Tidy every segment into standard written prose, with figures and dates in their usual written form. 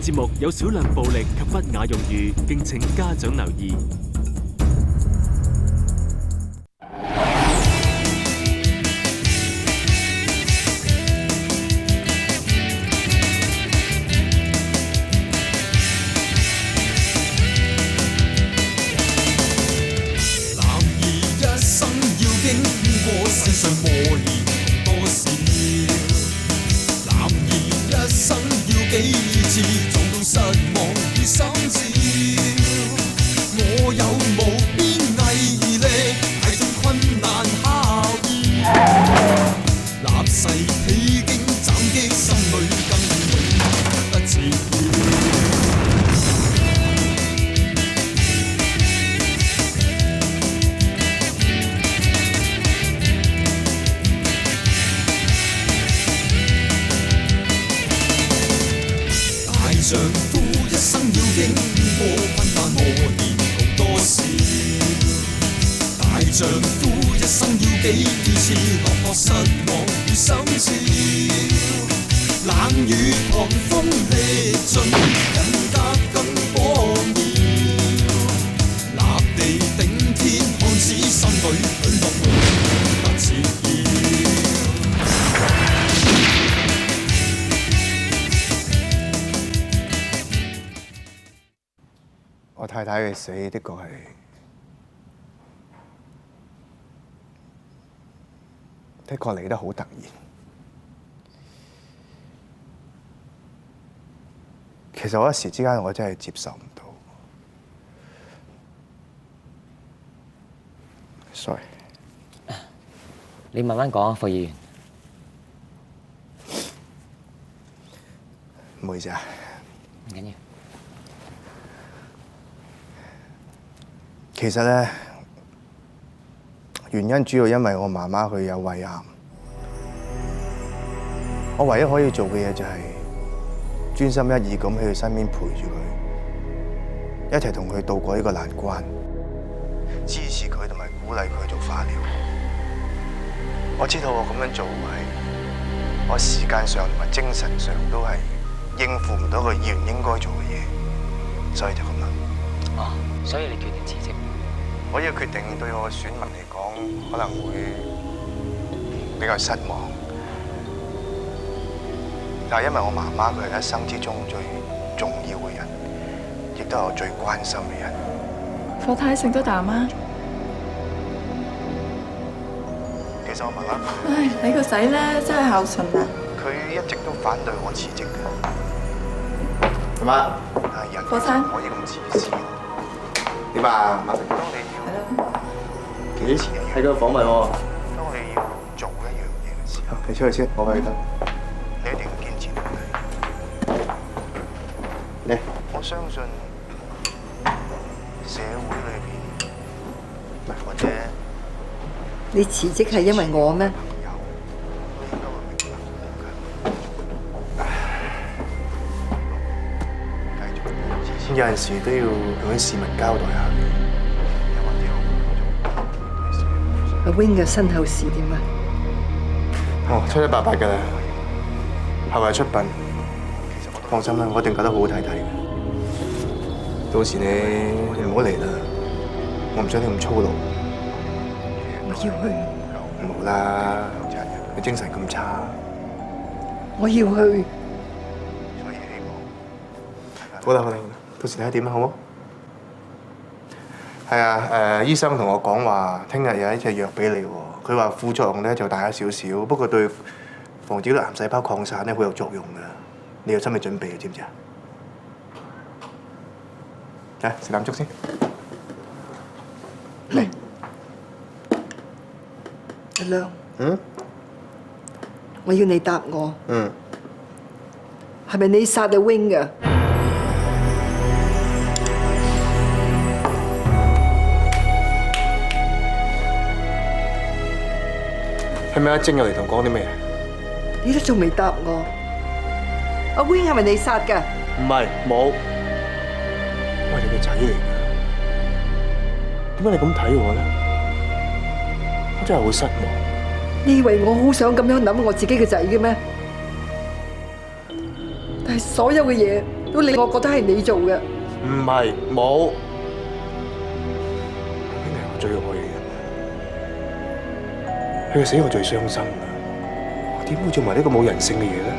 節目有少量暴力及不雅用語，敬請家長留意。男兒一生要經過世上磨練多少，男兒一生要幾次撞到失望與心照。我有無邊毅力捱盡困難考驗，立誓披荊斬棘，心裏更永不折腰。丈夫一生要經過困難磨練共多少，大丈夫一生要幾次落魄失望與心照，冷雨寒風歷盡更加更光耀，立地頂天看似心裏許諾夢不折腰。我太太嘅死的確係嚟得好突然。其實我一時之間我真係接受唔到。Sorry。你慢慢講啊，霍議員。唔好意思啊。唔緊要。其實咧，原因主要因為我媽媽佢有胃癌，我唯一可以做嘅嘢就係專心一意咁喺佢身邊陪住佢，一齊同佢渡過呢個難關，支持佢同埋鼓勵佢做化療。我知道我咁樣做係我時間上同埋精神上都係應付唔到個議員應該做嘅嘢，所以就咁啦。哦，所以你決定辭職？我呢個決定對我嘅選民嚟講可能會比較失望，但係因為我媽媽佢係一生之中最重要嘅人，亦都係我最關心嘅人。霍太食多啖啊！其實我媽媽，唉，你個仔咧真係孝順啊！佢一直都反對我辭職嘅。媽媽，但係人唔可以咁自私。點啊，媽？當你幾時啊？睇到訪問喎。當你要做一樣嘢嘅時候，你出去先，我去得。你一定要堅持到底。嚟，我相信社會裏邊，或者你辭職係因為我咩？有陣時都要同啲市民交代下。阿 Wing 嘅身後事點啊？哦，七七八八㗎啦，後日出殯。放心啦，我一定搞得好好睇睇嘅。到時你唔好嚟啦，我唔想你咁操勞。我要去。唔好啦，你精神咁差。我要去。好啦好啦，到時睇下點啦，好冇？係啊，醫生同我講話，聽日有一隻藥俾你喎。佢話副作用咧就大咗少少，不過對防止啲癌細胞擴散咧好有作用㗎。你有心理準備嘅，知唔知啊？嚟食啖粥先。嚟。阿亮。嗯。我要你答我。嗯。係咪你殺阿 Wing 㗎？係咪阿晶入嚟同講啲咩？你都仲未答我。阿 Wing 係咪你殺㗎？唔係，冇。我係你個仔嚟㗎。點解你咁睇我咧？我真係好失望。你以為我好想咁樣諗我自己嘅仔嘅咩？但係所有嘅嘢都令我覺得係你做嘅。唔係冇，邊係我最愛嘅人？佢嘅死我最傷心啊！我點會做埋呢個冇人性嘅嘢咧？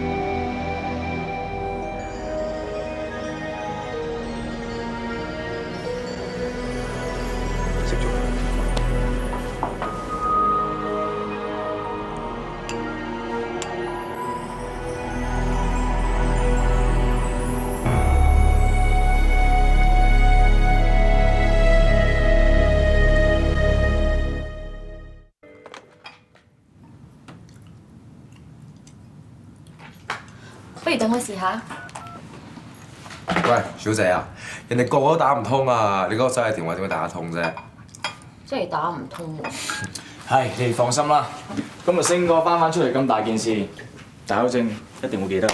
食咗佢。不如等我試下。喂，小姐啊，人哋個個都打唔通啊，你嗰個手提電話點會打得通啫？真係打唔通喎。係，你哋放心啦。今日星哥翻出嚟咁大件事，大佬正一定會記得。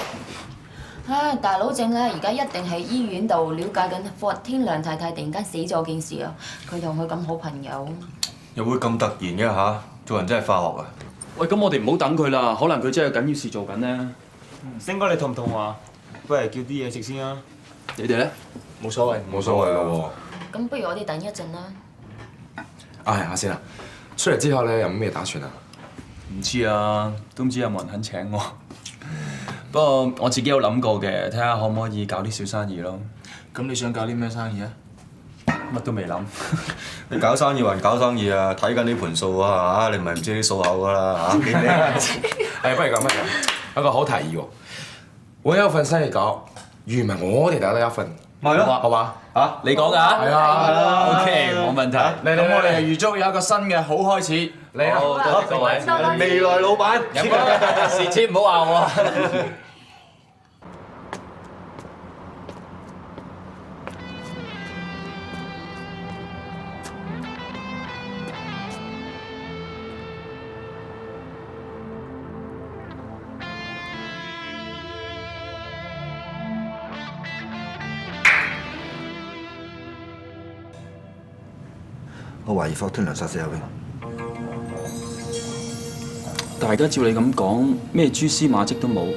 唉，大佬正咧，而家一定喺醫院度了解緊霍天良太太突然間死咗件事啊！佢同佢咁好朋友，又會咁突然嘅嚇？做人真係化學啊！喂，咁我哋唔好等佢啦，可能佢真係有緊要事做緊呢。星哥，你肚唔肚餓啊？不如叫啲嘢食先啊！你哋咧？冇所謂，冇所謂咯咁不如我哋等一陣啦。喎。啊，下先啦。出嚟之後咧，有咩打算啊？唔知啊，都唔知有冇人肯請我。不過我自己有諗過嘅，睇下可唔可以搞啲小生意咯。咁你想搞啲咩生意啊？乜都未諗。你搞生意還搞生意啊？睇緊呢盤數啊嚇！你唔係唔知啲數口㗎啦嚇。不如咁，有個好提議喎。我有份生意搞，預埋我哋大家一份，咪咯，好嘛？嚇，你講㗎？係啊。OK，冇問題。咁我哋預祝有一個新嘅好開始。嚟啊！好，多謝各位。未來老闆，飲啦，事前唔好話我。我懷疑霍天良殺死阿永。大家照你咁講，咩蛛絲馬跡都冇，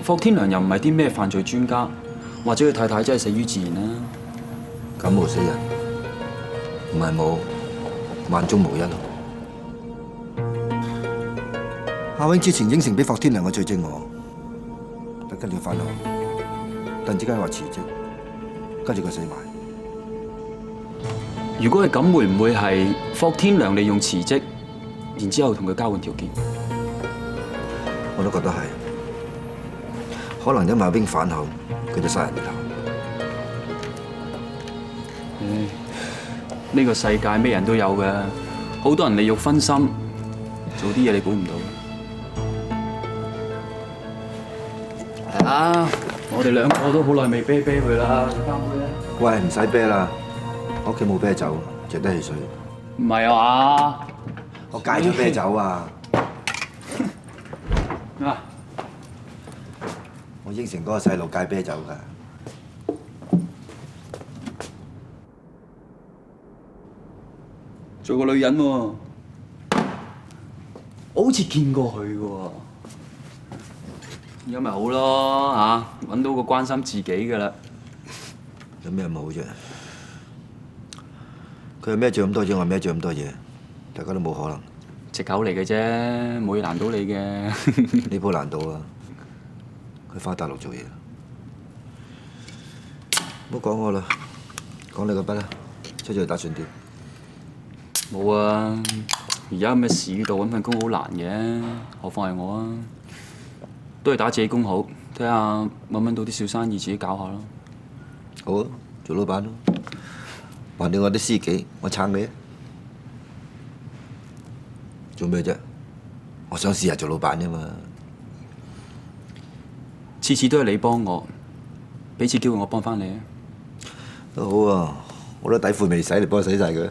霍天良又唔係啲咩犯罪專家，或者佢太太真係死於自然啦。感冒死人，唔係冇，萬中無一。阿永之前應承俾霍天良嘅罪證我，但跟住返學，突然之間話辭職，跟住佢死埋。如果係咁，會唔會係霍天良利用辭職，然之後同佢交換條件？我都覺得係，可能因為阿永反口，佢就殺人滅口。呢個世界咩人都有嘅，好多人利欲熏心，做啲嘢你估唔到。係啊，我哋兩個都好耐未啤佢啦，翻杯啦。喂，唔使啤啦，我屋企冇啤酒，淨得汽水。唔係啊嘛，我戒咗啤酒啊！啊！我應承嗰個細路戒啤酒㗎。做個女人喎，我好似見過佢嘅喎。而家咪好咯嚇，揾到個關心自己嘅啦。有咩唔好啫？佢係孭住咁多嘢，我孭住咁多嘢，大家都冇可能。藉口嚟嘅啫，冇嘢難到你嘅。呢鋪難到啊！佢返大陸做嘢，唔好講我啦，講你個筆啦，出咗去打算點？冇啊！而家咁嘅市道揾份工好難嘅，何況係我啊！都係打自己工好，睇下揾唔揾到啲小生意自己搞下咯。好啊，做老闆咯，橫掂我啲師己，我撐你啊！做咩啫？我想試下做老闆啫嘛。次次都係你幫我，俾次機會我幫翻你啊！都好啊，我啲底褲未洗，你幫我洗晒佢。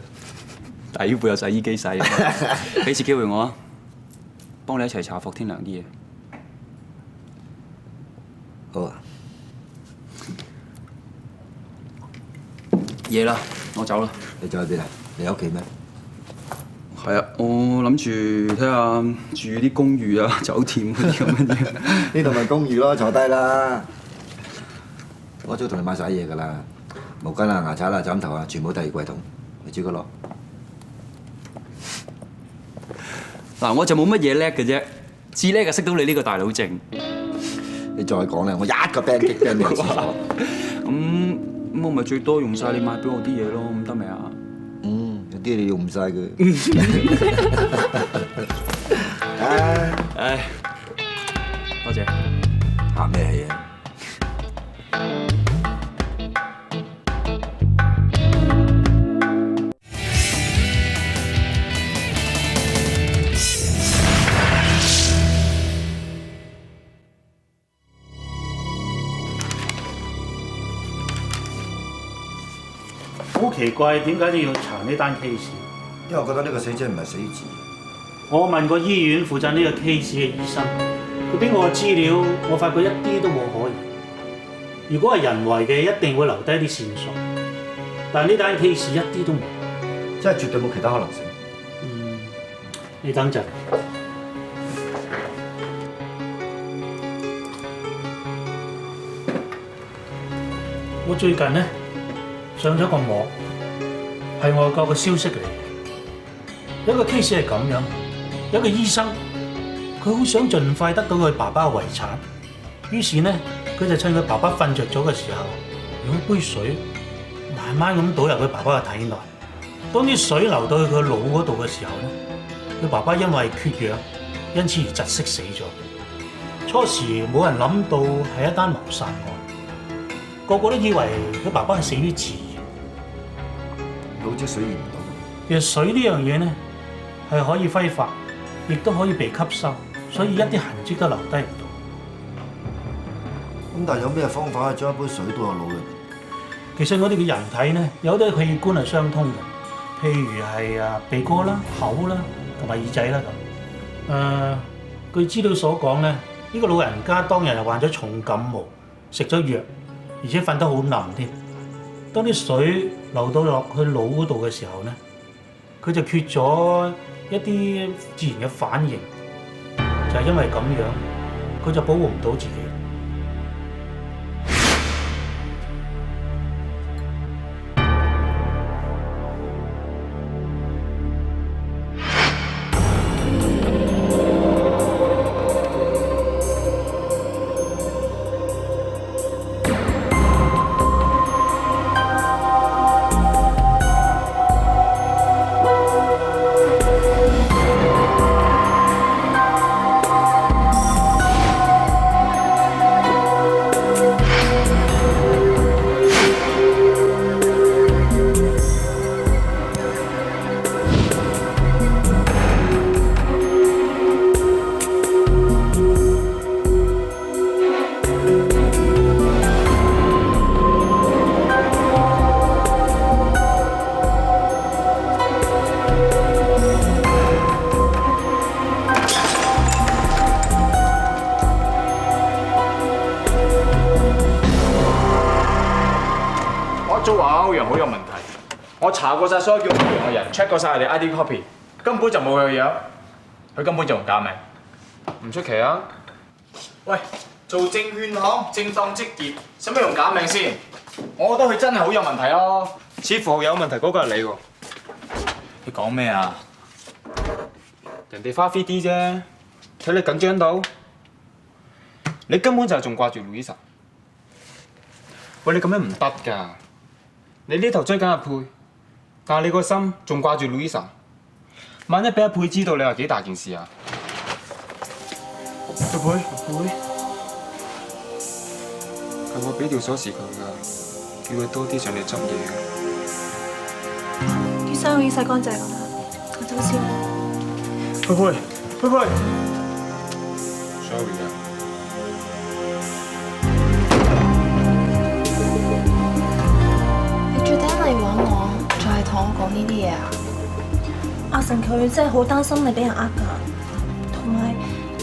底褲有洗衣機洗，俾次機會我啊！幫你一齊查霍天良啲嘢。好啊。夜啦，我走啦。你走去邊啊？你喺屋企咩？係啊，我諗住睇下住啲公寓啊、酒店嗰啲咁嘅嘢。呢度咪公寓咯，坐低啦。我早同你買晒嘢㗎啦，毛巾啊、牙刷啊、枕頭啊，全部第二櫃桶，你自己攞。嗱，我就冇乜嘢叻嘅啫，至叻就識到你呢個大佬正。你再講咧，我一個 band 擊釘你廁所。咁我咪最多用晒你買俾我啲嘢咯，咁得未啊？有啲你用唔晒嘅。唉，多謝。客咩氣啊？好奇怪，點解你要查呢單 case？因為我覺得呢個死者唔係死字。我問過醫院負責呢個 case 嘅醫生，佢俾我嘅資料，我發覺一啲都冇可疑。如果係人為嘅，一定會留低啲線索，但係呢單 case 一啲都冇，真係絕對冇其他可能性。你等陣。我最近呢，上咗個網，係外國嘅消息嚟。有一個 case 係咁樣，有一個醫生，佢好想盡快得到佢爸爸嘅遺產，於是呢，佢就趁佢爸爸瞓着咗嘅時候，用一杯水慢慢咁倒入佢爸爸嘅體內。當啲水流到去佢腦嗰度嘅時候呢，佢爸爸因為缺氧，因此而窒息死咗。初時冇人諗到係一單謀殺案，個個都以為佢爸爸係死於自然。腦積水驗唔到。其實水呢樣嘢呢，係可以揮發，亦都可以被吸收，所以一啲痕跡都留低唔到。咁但係有咩方法可以將一杯水倒入腦裏邊？其實我哋嘅人體呢，有啲器官係相通嘅，譬如係鼻哥啦、口啦同埋耳仔啦咁。據資料所講呢，呢個老人家當日係患咗重感冒，食咗藥，而且瞓得好冧添。當啲水流到落去腦嗰度嘅時候呢，佢就缺咗一啲自然嘅反應，就係因為咁樣，佢就保護唔到自己。都話歐陽好有問題。我查過晒所有叫歐陽嘅人 ，check 過晒佢哋 ID copy， 根本就冇佢嘅樣，佢根本就用假名。唔出奇啊！喂，做證券行正當職業，使乜用假名先？我覺得佢真係好有問題咯。似乎有問題嗰個係你喎。你講咩啊？人哋花 3D 啫，睇你緊張到，你根本就係仲掛住 Louisa。喂，你咁樣唔得㗎。你呢頭追緊阿佩，但係你個心仲掛住 Louisa。萬一俾阿佩知道，你話幾大件事啊？阿佩，係我俾條鎖匙佢㗎，叫佢多啲上嚟執嘢㗎。啲衫已經洗乾淨啦，我走先啦。佩 ，sorry 啊。你最頂嚟揾我，就係同我講呢啲嘢啊？阿成佢真係好擔心你俾人呃㗎，同埋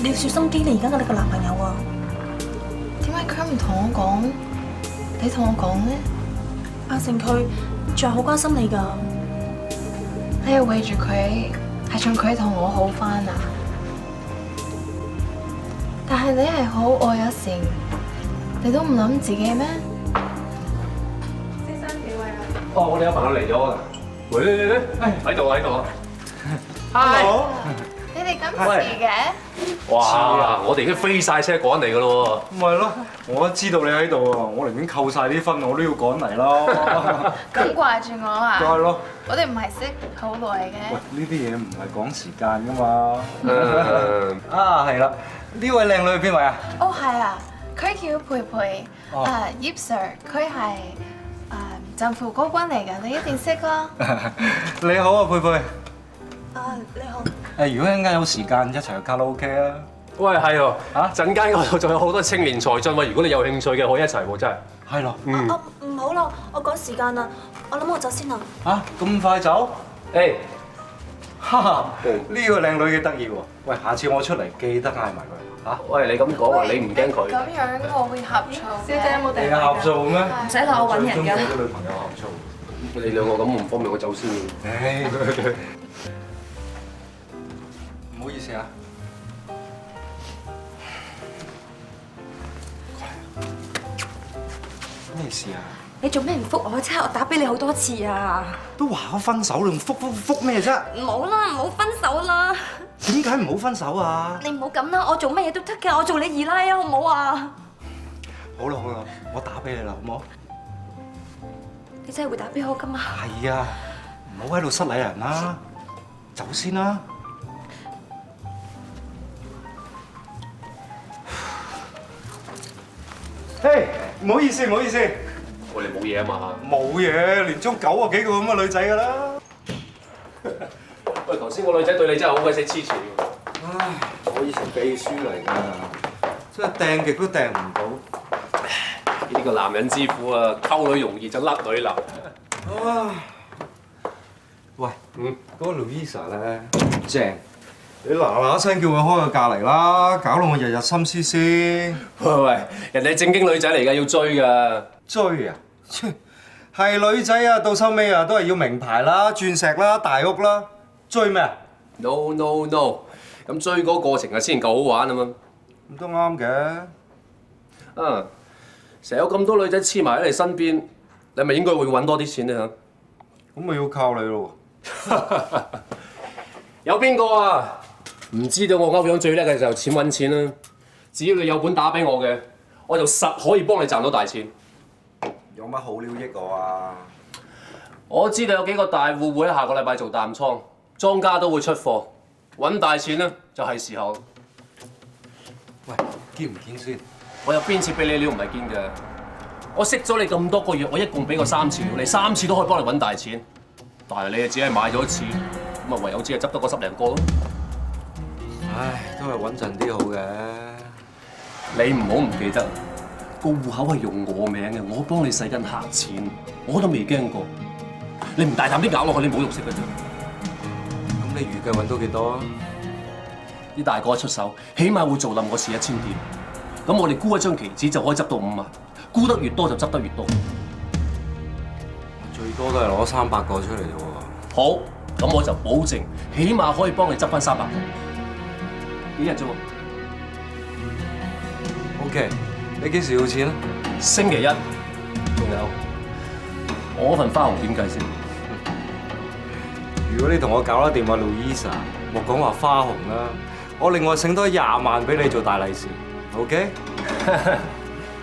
你要小心啲你而家嘅你個男朋友啊。點解佢唔同我講？你同我講咧？阿成佢仲係好關心你㗎。你係為住佢，係想佢同我好返啊？但係你係好愛阿成，你都唔諗自己咩？哦，我哋有朋友嚟咗㗎。喂，喺度喺度。Hi。你哋咁遲嘅？哇！我哋已經飛晒車趕嚟㗎咯喎。咪係咯，我都知道你喺度啊，我寧願扣晒啲分，我都要趕嚟啦。咁掛住我啊？梗係咯。我哋唔係識好耐嘅。喂，呢啲嘢唔係講時間㗎嘛。啊，係啦，呢位靚女係邊位啊？哦，係啊，佢叫佩佩。葉 Sir， 佢係政府高官嚟㗎，你一定識啦。你好啊，佩佩。你好。如果一陣間有時間，一齊去卡拉 OK 啊！喂，係喎，陣間嗰度仲有好多青年才俊喎，如果你有興趣嘅，可以一齊喎，真係。係咯。唔好啦，我趕時間啦，我諗我走先啦。咁快走？誒，哈哈，呢個靚女幾得意喎！喂，下次我出嚟記得嗌埋佢嚇。喂，你咁講啊，你唔驚佢？咁樣我會呷醋。小姐有冇訂？你呷醋咩？唔使啦，我揾人㗎。啲女朋友呷醋。你兩個咁唔方便，我走先。唔好意思啊。咩事啊？你做咩唔覆我啫？我打俾你好多次啊！都話咗分手啦，唔覆咩啫？唔好啦，唔好分手啦！點解唔好分手啊？你唔好咁啦，我做乜嘢都得㗎，我做你二奶啊，好唔好啊？好啦，我打俾你啦，好唔好？你真係會打俾我㗎嘛？係啊，唔好喺度失禮人啦，走先啦。嘿，唔好意思，唔好意思。我哋冇嘢啊嘛。冇嘢，連中90幾個咁嘅女仔㗎啦。喂，頭先個女仔對你真係好鬼死黐纏喎。唉，我以前秘書嚟㗎，真係掟極都掟唔到。呢個男人之苦啊，溝女容易就甩女流。唉，喂，嗰個 Louisa 咧正，你嗱聲叫佢開個價嚟啦，搞到我日日心思思。喂，人哋正經女仔嚟㗎，要追㗎。追啊？係女仔啊，到收尾啊都係要名牌啦、鑽石啦、大屋啦，追咩啊 ？No no no， 咁追嗰個過程啊先夠好玩啊嘛。咁都啱嘅。成日有咁多女仔黐埋喺你身邊，你咪應該會揾多啲錢咧嚇。咁咪要靠你咯喎。有邊個啊？唔知道我歐陽最叻嘅就錢揾錢啦。只要你有本打俾我嘅，我就實可以幫你賺到大錢。有乜好料益我啊？我知道有幾個大戶會喺下個禮拜做淡倉，莊家都會出貨，揾大錢咧就係時候。喂，堅唔堅先？我有邊次俾你料唔係堅嘅？我識咗你咁多個月，我一共俾過3次料，你3次都可以幫你揾大錢。但係你啊只係買咗1次，咁啊唯有只係執得個10零個咯。唉，都係穩陣啲好嘅。你唔好唔記得，個戶口係用我名嘅，我幫你使緊客錢，我都未驚過。你唔大膽啲咬落去，你冇肉食嘅啫。咁你預計揾到幾多啊？啲大哥一出手，起碼會做冧我市1000點。咁我哋沽一張期指就可以執到5萬，沽得越多就執得越多。最多都係攞300個出嚟啫喎。好，咁我就保證，起碼可以幫你執翻300個。幾日啫喎 ？OK， 你幾時要錢啊？星期1。仲有，我份花紅點計先？如果你同我搞得掂啊 Louisa， 莫講話花紅啦，我另外剩多20萬俾你做大利是。OK？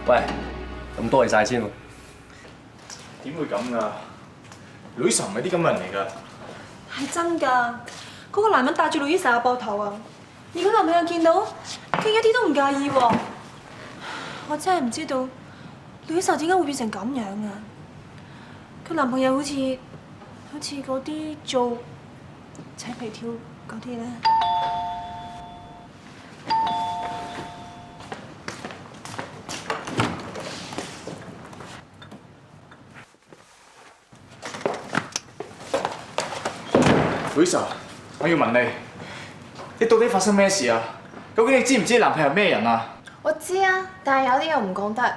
喂，咁多謝晒先喎。點會咁㗎 ？Louisa 唔係啲咁嘅人嚟㗎。係真㗎，嗰個男人帶住 Louisa 嘅膊頭啊！而佢男朋友見到，佢一啲都唔介意喎。我真係唔知道 Louisa 點解會變成咁樣啊！佢男朋友好似嗰啲做扯皮條嗰啲咧。Louisa， 我要問你，你到底發生咩事啊？究竟你知唔知你男朋友係咩人啊？我知啊，但係有啲嘢唔講得。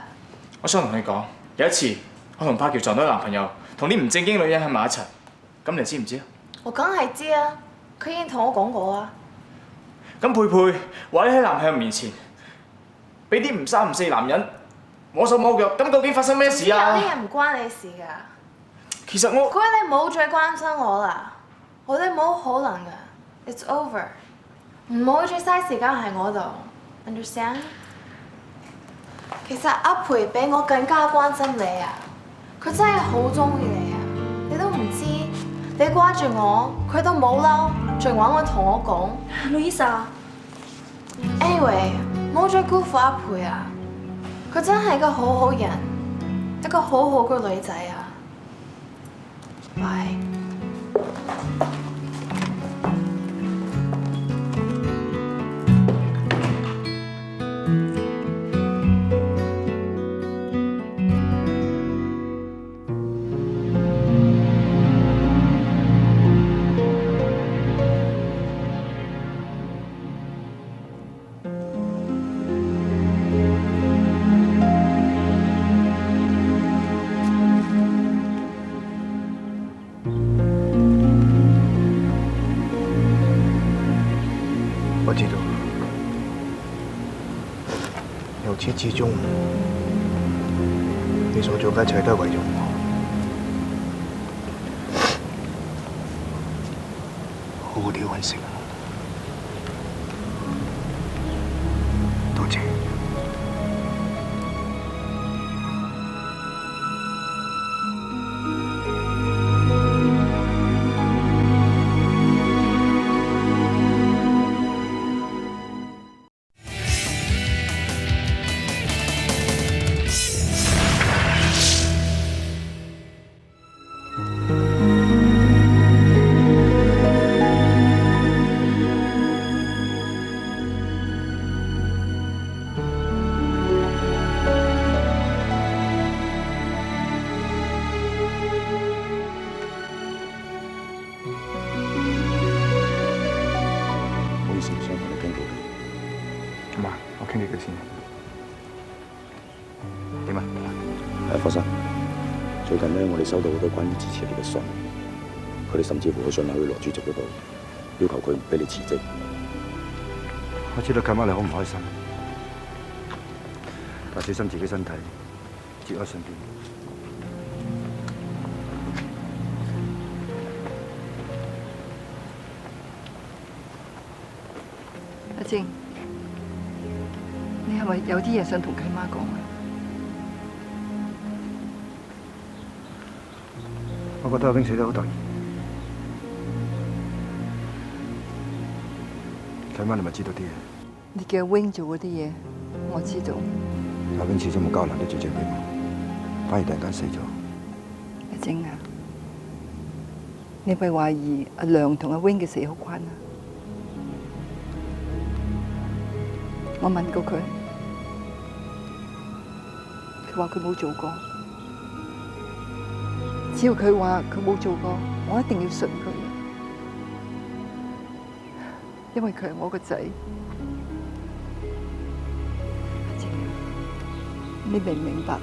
我想同你講，有一次我同柏橋撞到男朋友同啲唔正經女人喺埋一齊，咁你知唔知啊？我梗係知啊，佢已經同我講過啊。咁佩佩話你喺男朋友面前俾啲唔三唔四男人摸手摸腳，咁究竟發生咩事啊？有啲嘢唔關你事㗎。其實我佢哋冇再關心我啦，我哋冇可能㗎 ，it's over， 唔好再嘥時間喺我度 ，understand？ 其實阿培比我更加關心你啊，佢真係好中意你啊，你都唔知，你掛住我，佢都冇嬲，仲揾我同我講 ，Louisa。Anyway， 冇再辜負阿培啊，佢真係個好好人，一個好好嘅女仔啊。拜。我知道，由始至終，你所做嘅一切都係為咗我。好好地揾食，多謝。傾幾句先。點啊？霍生，最近咧，我哋收到好多關於支持你嘅信，佢哋甚至乎去信下去羅主席嗰度，要求佢唔俾你辭職。我知道舅媽你好唔開心，但小心自己身體，節哀順變。阿晶，你係咪有啲嘢想同契媽講啊？我覺得阿 wing 死得好突然，契媽你咪知道啲嘢。你叫阿 wing 做嗰啲嘢，我知道。阿 wing 始終冇交留啲罪證俾我，反而突然間死咗。阿晶啊，你咪懷疑阿亮同阿 wing 嘅死有關啊？我問過佢，佢話佢冇做過。只要佢話佢冇做過，我一定要信佢，因為佢係我個仔。阿晶，你明唔明白啊？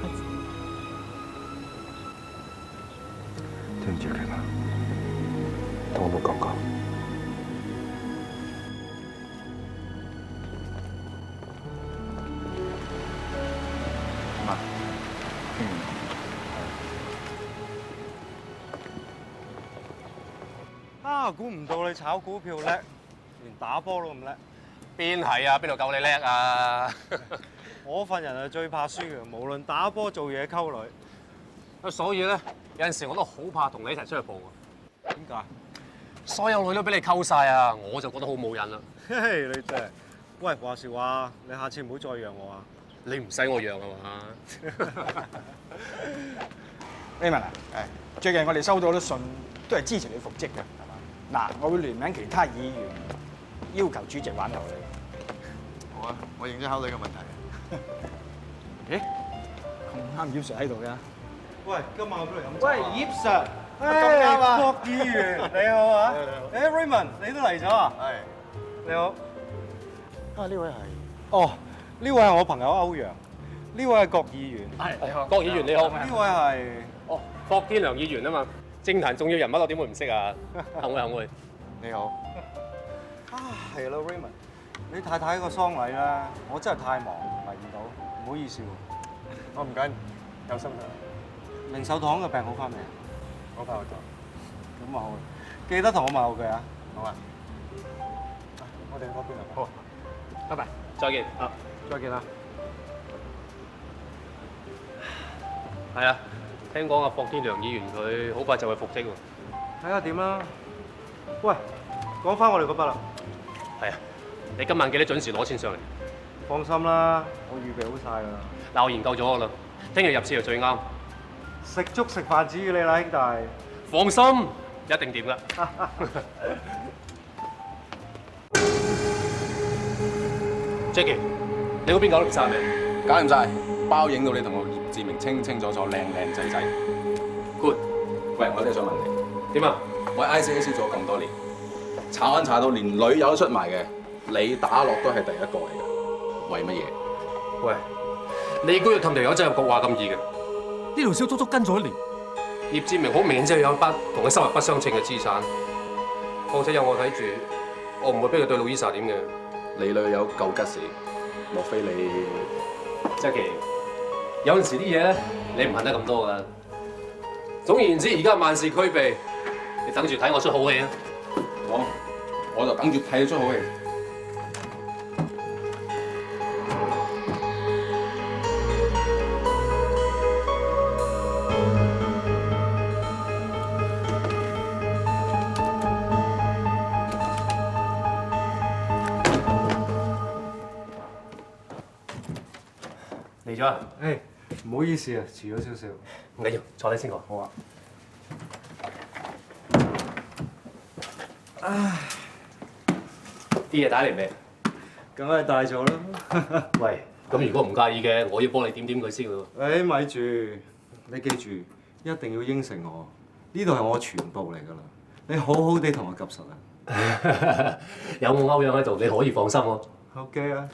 對唔住佢嘛，我冇講過。估唔到你炒股票叻，連打波都咁叻。邊係啊？邊度夠你叻啊？我份人係最怕輸嘅，無論打波、做嘢、溝女。所以咧，有陣時我都好怕同你一齊出去蒲啊。點解？所有女都俾你溝晒啊，我就覺得好冇癮啦。嘿，你真係。喂，話時話，你下次唔好再讓我啊！你唔使我讓啊嘛。Raymond 啊，最近我哋收到啲信，都係支持你復職嘅。嗱，我會聯名其他議員，要求主席挽留你。好啊，我認真考慮個問題。咦？咁啱葉 Sir 喺度嘅。喂，今晚去邊度飲酒啊？喂，葉 Sir，咁啱啊！郭議員，你好啊！誒 Raymond，你都嚟咗啊？係。你好。啊，呢位係？哦，呢位係我朋友歐陽，呢位係郭議員。係，郭議員你好。呢位係？哦，霍天良議員啊嘛。政壇重要人物，我點會唔識啊？行會行會。你好。啊，係咯 ，Raymond， 你太太個喪禮咧，我真係太忙嚟唔到，唔好意思喎。我唔緊，有心啦。零售堂嘅病好翻未？我拍咗。咁啊好，記得同我問候佢啊，好啊。我哋去嗰邊啦。好，拜拜，再見。啊，再見啦。係啊，聽講阿霍天良議員佢好快就會復職喎。睇下點啦。喂，講翻我哋嗰筆啦。係啊，你今晚記得準時攞錢上嚟。放心啦，我預備好晒㗎啦。嗱，我研究咗㗎啦，聽日入市就最啱。食粥食飯至於你啦，兄弟。放心，一定掂㗎。Jackie， 你嗰邊搞掂晒未？搞掂晒，包影到你同我葉志明清清楚楚、靚靚仔仔。Good。喂，我有啲想問你。點啊？我喺 ICAC 做咗咁多年，查案查到連女友都出埋嘅，你打落都係第一個嚟嘅。為乜嘢？喂，你估要氹條友真係講話咁易嘅？呢條小足足跟咗1年，葉志明好明顯真係有一筆同佢收入不相稱嘅資產。況且有我睇住，我唔會俾佢對 Louisa 點嘅。你女友夠吉士，莫非你 Jackie， 有陣時啲嘢咧，你唔恨得咁多㗎。總言之，而家萬事俱備，你等住睇我出好戲啊！好，我就等住睇你出好戲。嚟咗啊！誒，唔好意思啊，遲咗少少。唔緊要，坐低先講。好啊。啲嘢帶嚟未？梗係帶咗啦。喂，咁如果唔介意嘅，我要幫你點點佢先喎。誒，咪住，你記住，一定要應承我，呢度係我全部嚟㗎啦。你好好地同我夾實啊！有我歐陽喺度，你可以放心喎。OK 啊。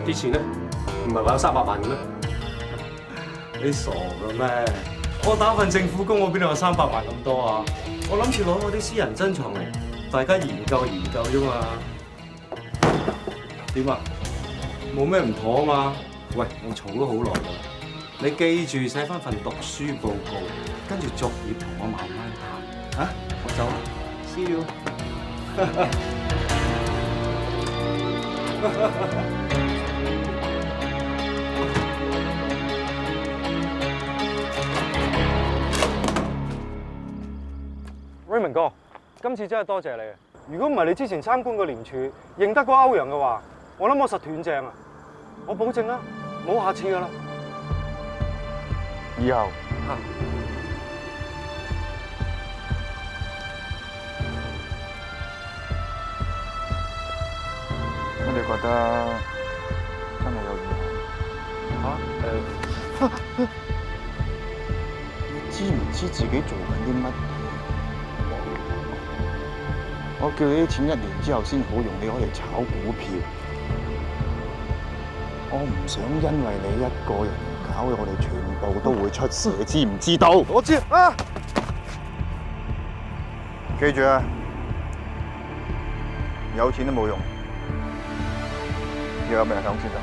啲錢咧，唔係話有300萬嘅咩？你傻㗎咩？我打份政府工，我邊度有300萬咁多啊？我諗住攞我啲私人珍藏嚟，大家研究研究啫嘛。點啊？冇咩唔妥啊嘛？喂，我儲咗好耐啦。你記住寫翻份讀書報告，跟住逐頁同我慢慢談。啊，我走啦 ，see you。Raymond 哥，今次真係多謝你啊！如果唔係你之前參觀過廉署，認得個歐陽嘅話，我諗我實斷正啊！我保證啦，冇下次噶啦。以後乜你覺得真係有以後？你知唔知自己做緊啲乜？我叫你啲錢1年之後先好用，你攞嚟炒股票。我唔想因為你一個人搞到我哋全部都會出事，你知唔知道？我知啊。記住啊，有錢都冇用，要有命響先得。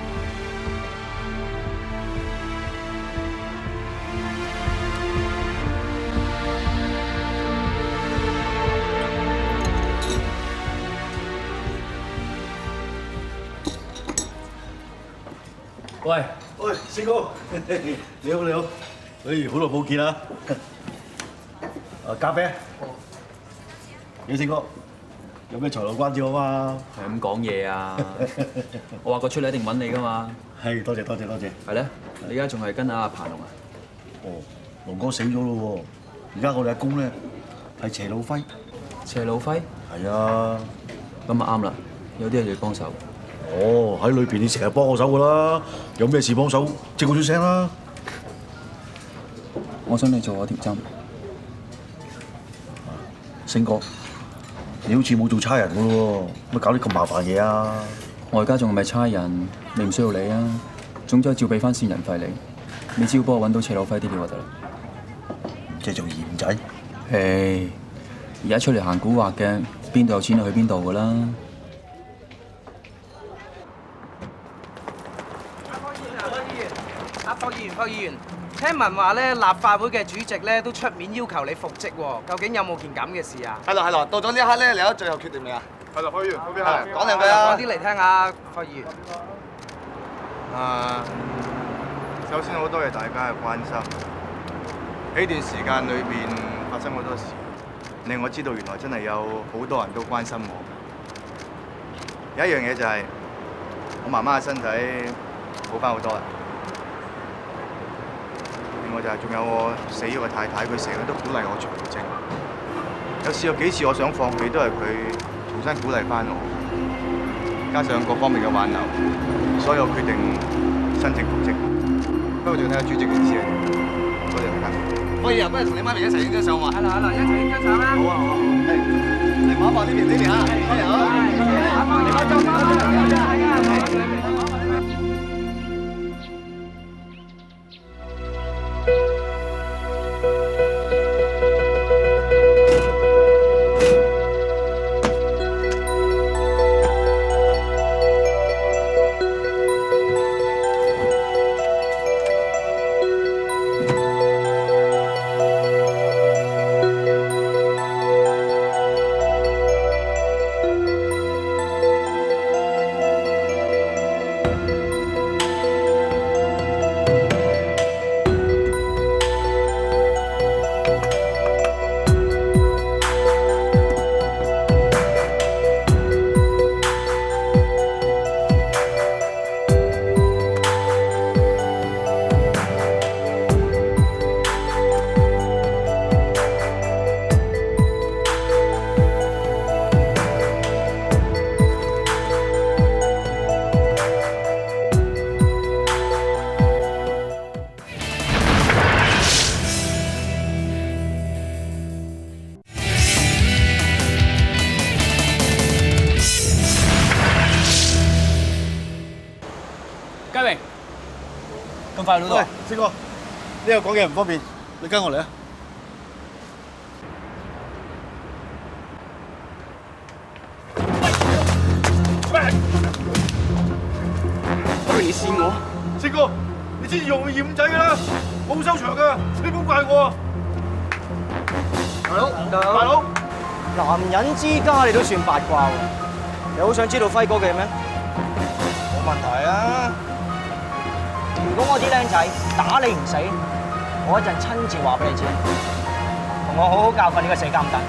喂，喂，四哥，你好你好，好耐冇見啦。咖啡。你四哥，有咩財路關照我嘛？係咁講嘢啊！我話個出嚟一定揾你噶嘛。係，多謝。係咧，你而家仲係跟阿彭龍啊？哦，龍哥死咗咯喎，而家我哋阿公咧係斜路輝。斜路輝？係啊。咁啊啱啦，有啲嘢要幫手。哦，喺裏邊你成日幫我手噶啦，有咩事幫手即刻出聲啦。我想你做我條針。星哥，你好似冇做差人噶喎，乜搞啲咁麻煩嘢啊？我而家仲唔係差人，你唔需要理啊。總之照俾翻線人費你，你只要幫我揾到斜路輝啲料就得啦。即係做鹽仔。誒，而家出嚟行古惑嘅，邊度有錢就去邊度噶啦。霍議員，聽聞話咧，立法會嘅主席咧都出面要求你復職喎，究竟有冇件咁嘅事啊？係咯，到咗呢一刻咧，你有最後決定未啊？係咯，霍議員，嗰邊係講兩句啊！講啲嚟聽下，霍議員。首先好多謝大家嘅關心。喺段時間裏邊發生好多事，令我知道原來真係有好多人都關心我。有一樣嘢就係我媽媽嘅身體好返好多啦。另外就係仲有我死咗嘅太太，佢成日都鼓勵我從政。有試過幾次我想放棄，都係佢重新鼓勵返我。加上各方面嘅挽留，所以我決定申請復職。不過仲睇下主席嘅意思啊！多謝大家。可以啊，不如同你媽咪一齊影張相喎。係啦，一齊影張相啦。好啊，好啊。嚟馬房呢邊嚇，加油！馬房，你快走啦！嘉榮，咁快到到？喂，四哥，呢度講嘢唔方便，你跟我嚟啊！不如你試我。四哥，你之前用二五仔㗎啦，冇收場㗎，你唔好怪我啊！大佬，男人之家你都算八卦喎，你好想知道輝哥嘅咩？冇問題啊！如果我啲僆仔打你唔死，我一陣親自話俾你知，同我好好教訓呢個死監蛋。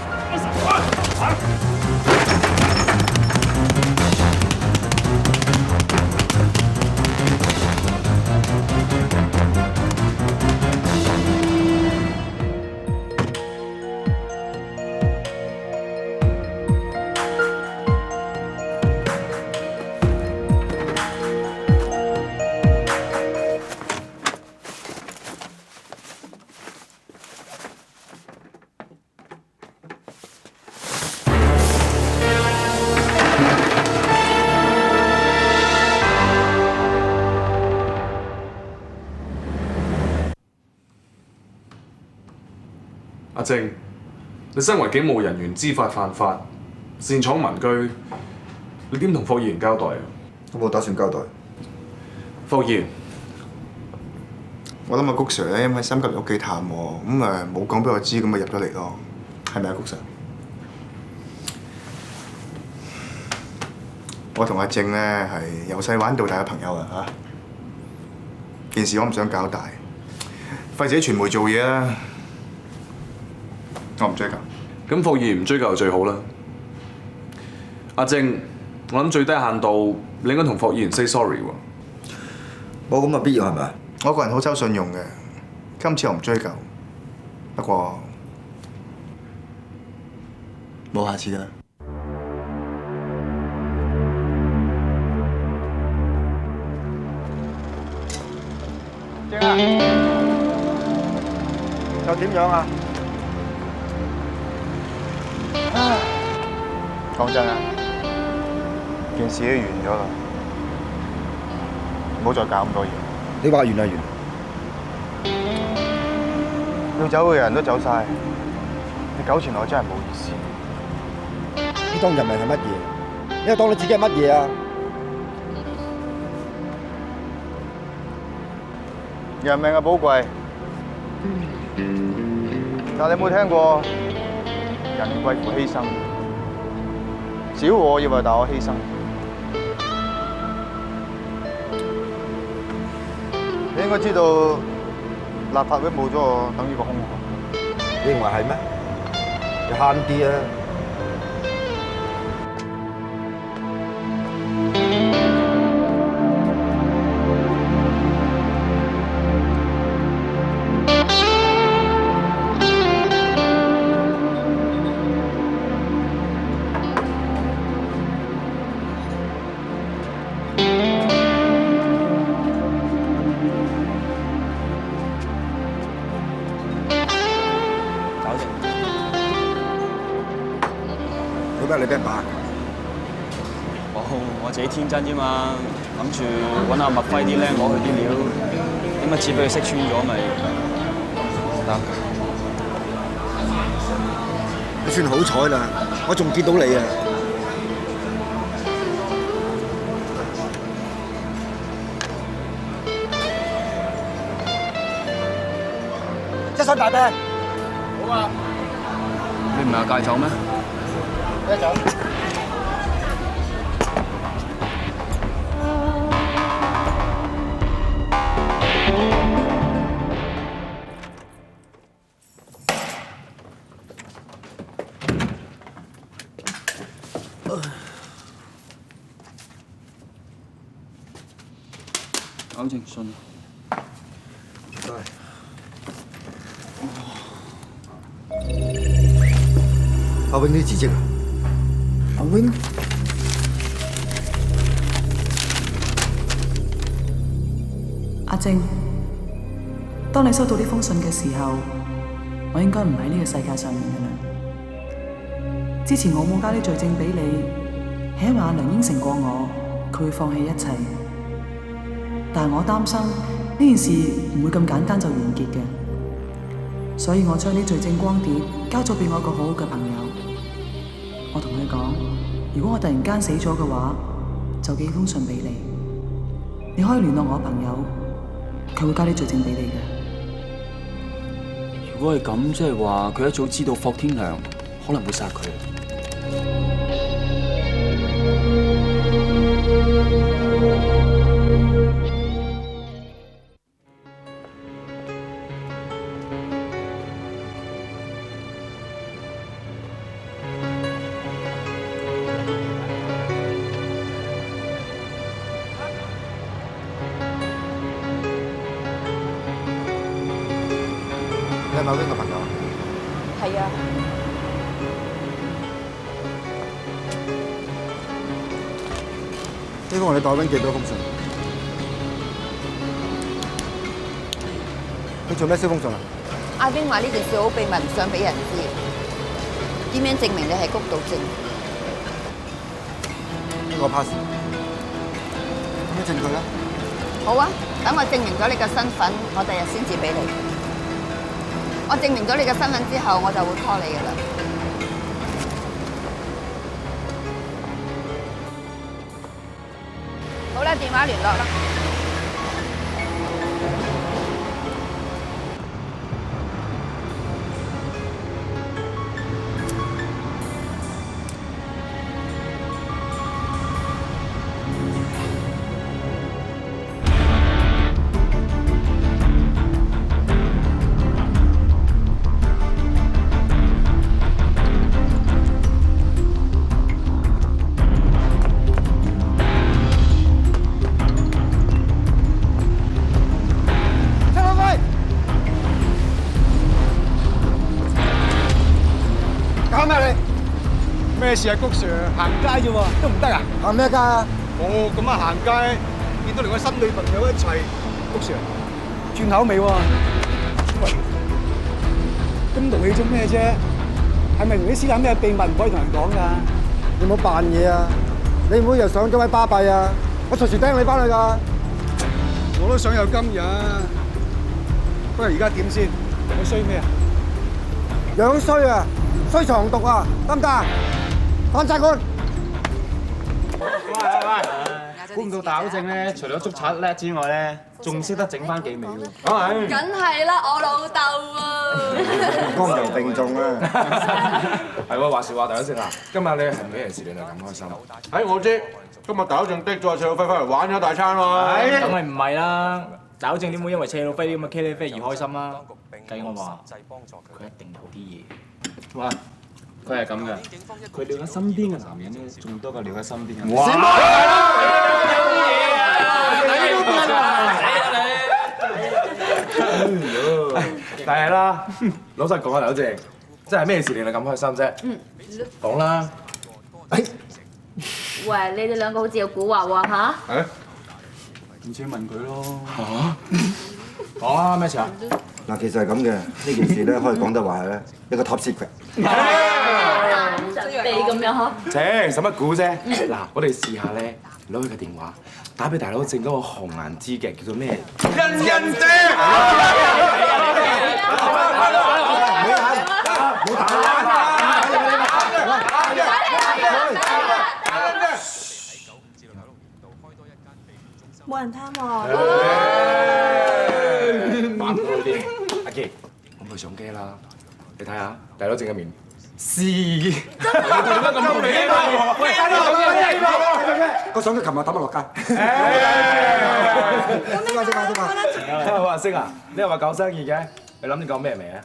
阿正，你身為警務人員，知法犯法，擅闖民居，你點同霍議員交代啊？我冇打算交代。霍議員，我諗阿谷 Sir 咧，因為心急嚟屋企探我，咁冇講俾我知，咁咪入咗嚟咯，係咪啊，谷 Sir？我同阿正咧係由細玩到大嘅朋友啊嚇，件事我唔想搞大，費事喺傳媒做嘢啦。我唔追究。咁霍議員唔追究就最好啦。阿正，我諗最低限度你應該同霍議員 say sorry 喎。冇咁嘅必要係咪？我個人好守信用嘅，今次我唔追究。不過冇下次㗎啦。正啊！又點樣啊？講真啊，件事都完咗啦，唔好再搞咁多嘢。你話完就完。要走嘅人都走晒，你糾纏我真係冇意思。當人民係乜嘢？你又當你自己係乜嘢啊？人命嘅寶貴，但你有冇聽過人貴乎犧牲？小我以為大我犧牲，你應該知道立法會冇咗我等於個空殼。你認為係咩？你慳啲啊！你俾人打？我自己天真啫嘛，諗住揾阿麥輝啲僆攞佢啲料，點解只俾佢識穿咗咪得？你算好彩啦，我仲見到你啊！一身大病。好啊。你唔係話戒酒咩？啤酒。搞正信。阿永啲辭職啊？阿永？阿正，當你收到呢封信嘅時候，我應該唔喺呢個世界上面㗎啦。之前我冇交啲罪證俾你，係因為阿娘應承過我，佢會放棄一切。但係我擔心呢件事唔會咁簡單就完結嘅，所以我將啲罪證光碟交咗俾我一個好好嘅朋友。我同佢講，如果我突然間死咗嘅話，就寄封信俾你，你可以聯絡我朋友，佢會交啲罪證俾你嘅。如果係咁，即係話佢一早知道霍天良可能會殺佢。你係咪邊個朋友啊？係啊。呢封我哋代溫寄咗封信。你做咩燒封信啊？阿冰話呢件事好秘密，唔想俾人知。點樣證明你係谷道正？呢個 pass。咁咩證據啦？好啊，等我證明咗你嘅身份，我第日先至俾你。我證明咗你嘅身份之後，我就會 call 你噶啦。好啦，電話聯絡啦。咩事啊，谷 Sir？ 行街啫喎，都唔得啊？行咩街啊？哦，咁啊行街，見到連個新女朋友一齊，谷 Sir， 轉口味喎。喂，咁勞氣做咩啫？係咪同啲私隱咩秘密唔可以同人講㗎？你唔好扮嘢啊！你唔好又上咗位巴閉啊！我隨時釘你翻去㗎。我都想有今日，不過而家點先？我衰咩啊？樣衰啊！衰藏毒啊！得唔得啊？翻晒佢。喂，估唔到大佬正咧，除咗捉賊叻之外咧，仲識得整翻幾味喎。梗係啦，我老豆啊！光榮並重啊！係喎，話時話大佬正啊，今日咧係咩事令你咁開心？我知，今日大佬正的咗車老輝翻嚟玩咗大餐喎。梗係唔係啦？大佬正點會因為車老飛啲咁嘅茄喱啡而開心啦？計我話，佢一定有啲嘢。喂，佢係咁嘅，佢撩緊身邊嘅男人咧，仲多過撩緊身邊嘅。哇！但係啦，老實講啊，大佬正，真係咩事令你咁開心啫？講啦。喂，你哋兩個好似有蠱惑喎嚇！唔知問佢咯。講啊，咩事啊？嗱，其實係咁嘅，呢件事咧可以講得話係咧一個 top secret。神秘咁樣呵。切，使乜估啫？嗱，我哋試下咧，攞佢嘅電話打俾大佬正嗰個紅顏知嘅，叫做咩？欣欣姐。冇人聽喎。慢佢啲，阿傑，咁佢上機啦，你睇下大佬正嘅面，是。咁好味啊！喂，個相機琴日抌落街。我話星啊，你又話搞生意嘅，你諗住講咩未啊？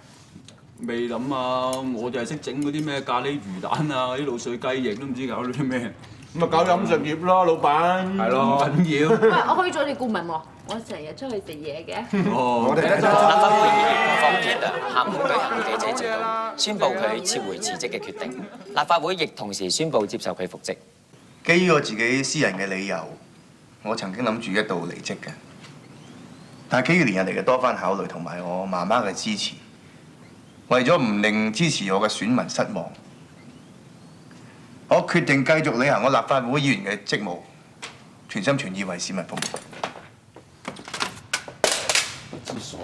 未諗啊！我就係識整嗰啲咩咖喱魚蛋啊，啲滷水雞翼都唔知搞咗啲咩。咁咪搞飲食業咯，老闆。係咯，唔緊要。喂，我可以做你顧問喎，我成日出去食嘢嘅。哦，我哋立法會議員方傑下午舉行記者招待，宣布佢撤回辭職嘅決定。立法會亦同時宣布接受佢復職。基於我自己私人嘅理由，我曾經諗住一度離職嘅，但係基於連日嚟嘅多番考慮同埋我媽媽嘅支持，為咗唔令支持我嘅選民失望，我決定繼續履行我立法會議員嘅職務，全心全意為市民服務。真傻。